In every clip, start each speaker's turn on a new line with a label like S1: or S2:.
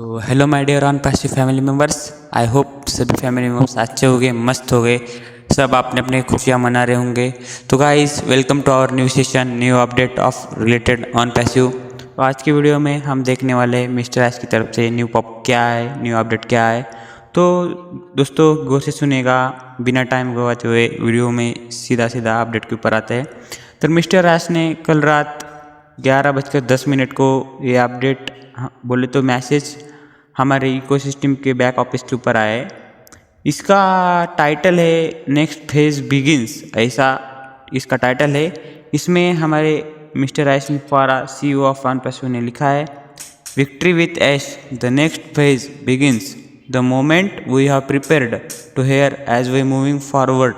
S1: तो hello my dear on passive family members. I hope सभी family members अच्छे हो गए, मस्त हो गए, सब अपने अपने खुशियाँ मना रहे होंगे। तो guys welcome to our new session, new update of related on passive. तो आज की वीडियो में हम देखने वाले मिस्टर एस की तरफ से न्यू पॉप क्या है, न्यू अपडेट क्या है। तो दोस्तों गौर से सुनेगा, बिना टाइम गवाते हुए वीडियो में सीधा अपडेट के ऊपर आते हैं। तो मिस्टर एस ने कल रात 11:10 को ये अपडेट बोले तो मैसेज हमारे इकोसिस्टम के बैक ऑफिस के ऊपर आया है। इसका टाइटल है नेक्स्ट फेज बिगिंस, ऐसा इसका टाइटल है। इसमें हमारे mister Ash Mufareh CEO of OnePassive ने लिखा है, victory with Ash, the next phase begins the moment we have prepared to hair as we moving forward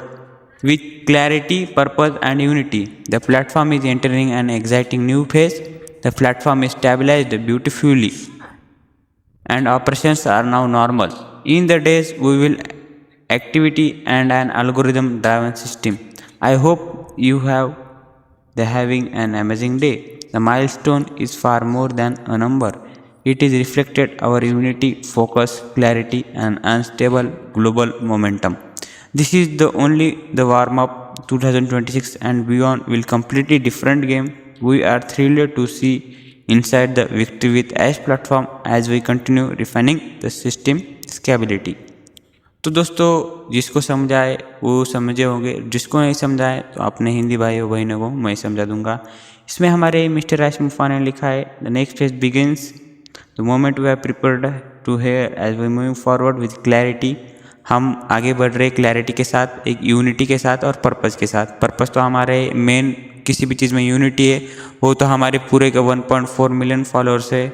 S1: with clarity, purpose and unity. The platform is entering an exciting new phase. The platform is stabilized beautifully and operations are now normal. In the days we will activity and an algorithm driven system. I hope you have having an amazing day. The milestone is far more than a number. It is reflected our unity, focus, clarity and unstable global momentum. This is the warm up. 2026 and beyond will completely different game. We are thrilled to see inside the Victory with Ash platform as we continue refining the system scalability. तो दोस्तों जिसको समझाए वो समझे होंगे, जिसको नहीं समझाए तो अपने हिंदी भाइयों बहनों को मैं समझा दूंगा। इसमें हमारे मिस्टर राश मुफा ने लिखा है, the next phase begins the moment we are prepared to hair as we moving forward with clarity. हम आगे बढ़ रहे क्लैरिटी के साथ, एक यूनिटी के साथ और पर्पस के साथ। पर्पस तो हमारे मेन किसी भी चीज़ में यूनिटी है, वो तो हमारे पूरे के 1.4 मिलियन फॉलोअर्स है,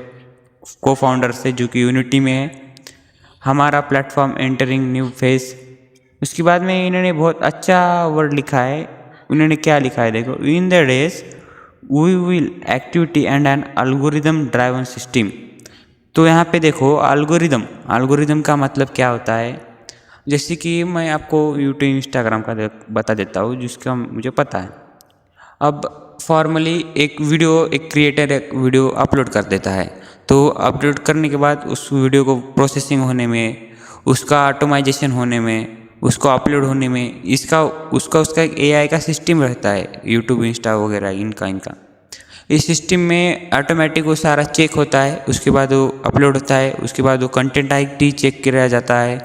S1: को फाउंडर्स है जो कि यूनिटी में है। हमारा प्लेटफॉर्म एंटरिंग न्यू फेज। उसके बाद में इन्होंने बहुत अच्छा वर्ड लिखा है। उन्होंने क्या लिखा है देखो, in the days we will activity and an algorithm driven system. तो यहाँ पे देखो एल्गोरिदम का मतलब क्या होता है। जैसे कि मैं आपको यूट्यूब इंस्टाग्राम का बता देता हूँ जिसका मुझे पता है। अब फॉर्मली एक क्रिएटर एक वीडियो अपलोड कर देता है, तो अपलोड करने के बाद उस वीडियो को प्रोसेसिंग होने में, उसका ऑटोमाइजेशन होने में, उसको अपलोड होने में उसका एक AI का सिस्टम रहता है। यूट्यूब इंस्टा वगैरह इनका इस सिस्टम में ऑटोमेटिक वो सारा चेक होता है। उसके बाद वो अपलोड होता है, उसके बाद वो कंटेंट ID चेक किया जाता है,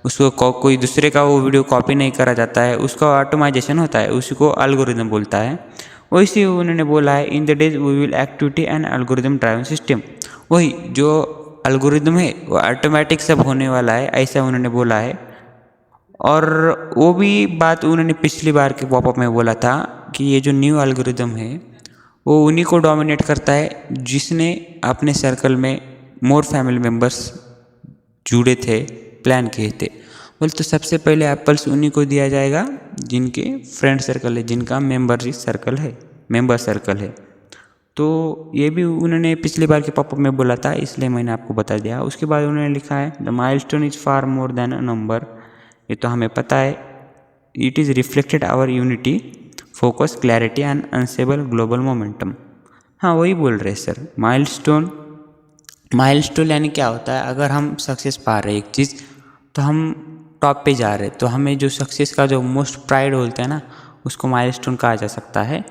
S1: उसको कोई दूसरे का वो वीडियो कॉपी नहीं करा जाता है, उसका ऑटोमाइजेशन होता है, उसी को एल्गोरिदम बोलता है। वैसे उन्होंने बोला है, in the days we will activity and algorithm driven system. वही जो एल्गोरिदम है वो ऑटोमेटिक सब होने वाला है, ऐसा उन्होंने बोला है। और वो भी बात उन्होंने पिछली बार के पॉपअप में बोला था कि ये जो न्यू एल्गोरिदम है वो उन्हीं को डोमिनेट करता है जिसने अपने सर्कल में मोर फैमिली मेम्बर्स जुड़े थे, प्लान किए थे। बोले तो सबसे पहले एप्पल्स उन्हीं को दिया जाएगा जिनके फ्रेंड सर्कल है, जिनका मेंबर सर्कल है। तो ये भी उन्होंने पिछली बार के पॉपअप में बोला था, इसलिए मैंने आपको बता दिया। उसके बाद उन्होंने लिखा है, the milestone is far more than a number. ये तो हमें पता है। It is reflected our unity, focus, clarity and unstable global momentum. हाँ वही बोल रहे सर। माइलस्टोन यानी क्या होता है, अगर हम सक्सेस पा रहे एक चीज़ तो हम टॉप पे जा रहे, तो हमें जो सक्सेस का जो मोस्ट प्राइड बोलते हैं ना, उसको माइलस्टोन कहा जा सकता है।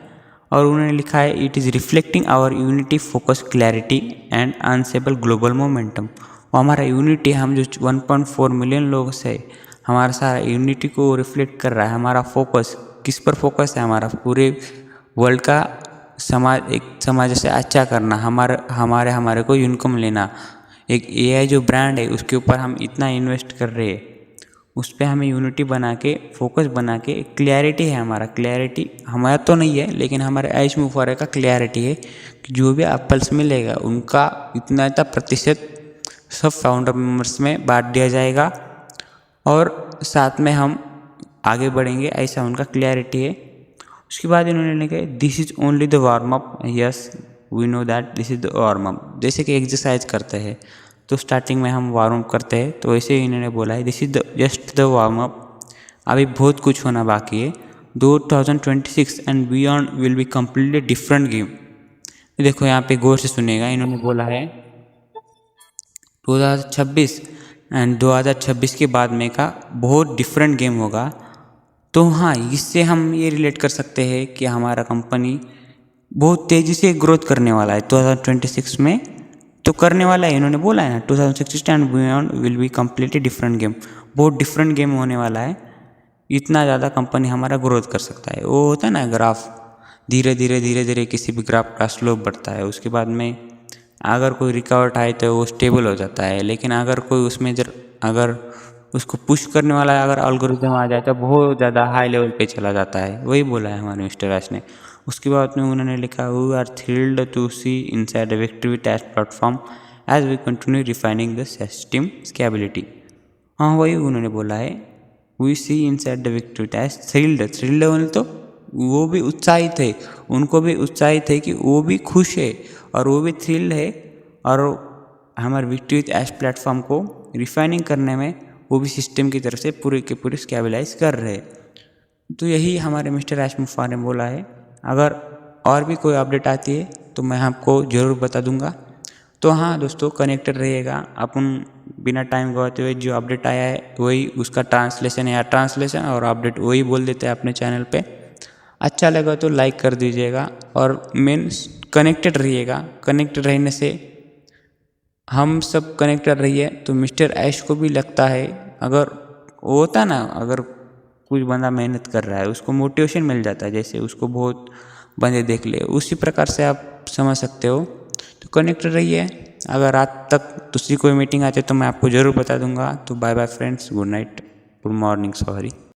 S1: और उन्होंने लिखा है, it is reflecting our unity, focus, clarity and unstable global momentum. वो हमारा यूनिटी, हम जो 1.4 मिलियन लोग से, हमारा सारा यूनिटी को रिफ्लेक्ट कर रहा है। हमारा फोकस किस पर फोकस है, हमारा पूरे वर्ल्ड का समाज से अच्छा करना, हमारे को इनकम लेना। एक AI जो ब्रांड है उसके ऊपर हम इतना इन्वेस्ट कर रहे हैं, उस पर हमें यूनिटी बना के, फोकस बना के, क्लैरिटी है हमारा। क्लैरिटी हमारा तो नहीं है, लेकिन हमारे ऐश मुफारा का क्लैरिटी है कि जो भी एप्पल्स मिलेगा उनका इतना प्रतिशत सब फाउंडर मेम्बर्स में बांट दिया जाएगा और साथ में हम आगे बढ़ेंगे, ऐसा उनका क्लैरिटी है। उसके बाद इन्होंने लिखा है, this is only the warm up. Yes we know that this is the warm up. जैसे कि एक्सरसाइज करते हैं तो स्टार्टिंग में हम वार्म अप करते हैं, तो वैसे ही इन्होंने बोला है, this is the just the warm up. अभी बहुत कुछ होना बाकी है। 2026 and beyond will be completely different game. देखो यहाँ पे गौर से सुनिएगा, इन्होंने बोला है 2026 एंड 2026 के बाद में का बहुत डिफरेंट गेम होगा। तो हाँ, इससे हम ये रिलेट कर सकते हैं कि हमारा कंपनी बहुत तेज़ी से ग्रोथ करने वाला है 2026 में, तो करने वाला है। इन्होंने बोला है ना 2060 and beyond will be completely different game, बहुत डिफरेंट गेम होने वाला है। इतना ज़्यादा कंपनी हमारा ग्रोथ कर सकता है। वो होता है ना ग्राफ, धीरे धीरे किसी भी ग्राफ का स्लोप बढ़ता है, उसके बाद में अगर कोई रिकॉर्ड आए तो वो स्टेबल हो जाता है। लेकिन अगर कोई उसमें अगर उसको पुश करने वाला अगर एल्गोरिथम आ जाए तो बहुत ज़्यादा हाई लेवल पे चला जाता है। वही बोला है हमारे मिस्टर राज ने। उसके बाद में उन्होंने लिखा, we are thrilled to see inside the victory test platform as we continue refining the system scalability. हाँ, वही उन्होंने बोला है, we see inside the victory test thrilled होने तो वो भी उत्साहित है, उनको भी उत्साहित है कि वो भी खुश है और वो भी थ्रिल्ड है, और हमारे विक्ट्री विथ ऐश प्लेटफॉर्म को रिफाइनिंग करने में वो भी सिस्टम की तरफ से पूरे के पूरे स्टेबलाइज कर रहे हैं। तो यही हमारे मिस्टर ऐश मुफ्फा ने बोला है। अगर और भी कोई अपडेट आती है तो मैं आपको ज़रूर बता दूंगा। तो हाँ दोस्तों, कनेक्टेड रहिएगा। अपन बिना टाइम गवाते हुए जो अपडेट आया है वही उसका ट्रांसलेशन और अपडेट वही बोल देते हैं अपने चैनल पे। अच्छा लगा तो लाइक कर दीजिएगा और मीन्स कनेक्टेड रहिएगा। कनेक्टेड रहने से हम सब कनेक्टेड रहिए तो मिस्टर ऐश को भी लगता है, अगर वो होता ना, अगर कुछ बंदा मेहनत कर रहा है उसको मोटिवेशन मिल जाता है, जैसे उसको बहुत बंदे देख ले, उसी प्रकार से आप समझ सकते हो। तो कनेक्टेड रहिए। अगर रात तक दूसरी कोई मीटिंग आती है तो मैं आपको ज़रूर बता दूंगा। तो bye bye friends, good night, good morning, sorry.